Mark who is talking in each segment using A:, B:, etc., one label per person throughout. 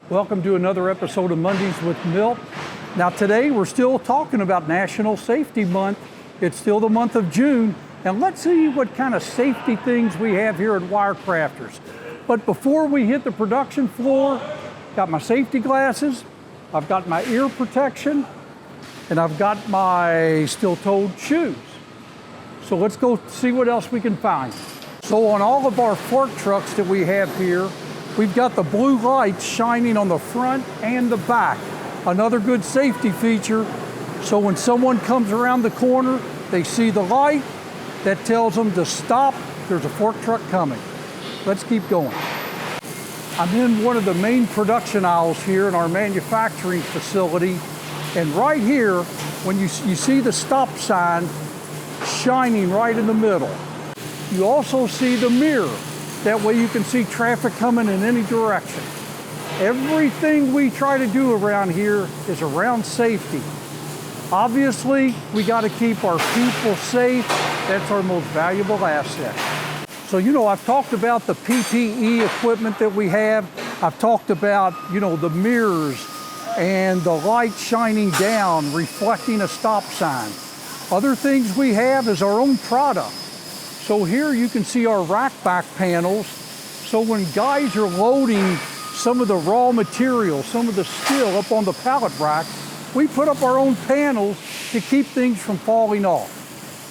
A: Welcome to another episode of Mondays with Milt. Now today we're still talking about National Safety Month. It's still the month of June, and let's see what kind of safety things we have here at WireCrafters. But before we hit the production floor, got my safety glasses, I've got my ear protection, and I've got my steel-toed shoes. So let's go see what else we can find. So on all of our fork trucks that we have here, we've got the blue lights shining on the front and the back. Another good safety feature. So when someone comes around the corner, they see the light, that tells them to stop. There's a fork truck coming. Let's keep going. I'm in one of the main production aisles here in our manufacturing facility. And right here, when you see the stop sign shining right in the middle, you also see the mirror. That way you can see traffic coming in any direction. Everything we try to do around here is around safety. Obviously, we got to keep our people safe. That's our most valuable asset. So, I've talked about the PPE equipment that we have. I've talked about, the mirrors and the light shining down, reflecting a stop sign. Other things we have is our own product. So here you can see our RackBack panels. So when guys are loading some of the raw material, some of the steel up on the pallet rack, we put up our own panels to keep things from falling off.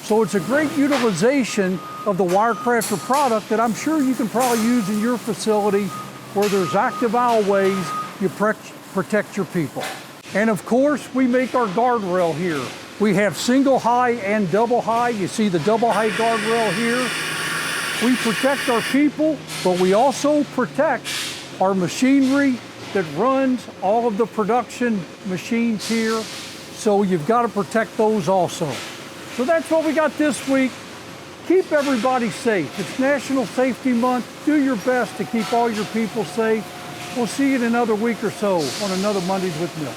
A: So it's a great utilization of the WireCrafter product that I'm sure you can probably use in your facility where there's active aisleways, you protect your people. And of course, we make our guardrail here. We have single high and double high. You see the double high guardrail here. We protect our people, but we also protect our machinery that runs all of the production machines here. So you've got to protect those also. So that's what we got this week. Keep everybody safe. It's National Safety Month. Do your best to keep all your people safe. We'll see you in another week or so on another Mondays with Milt.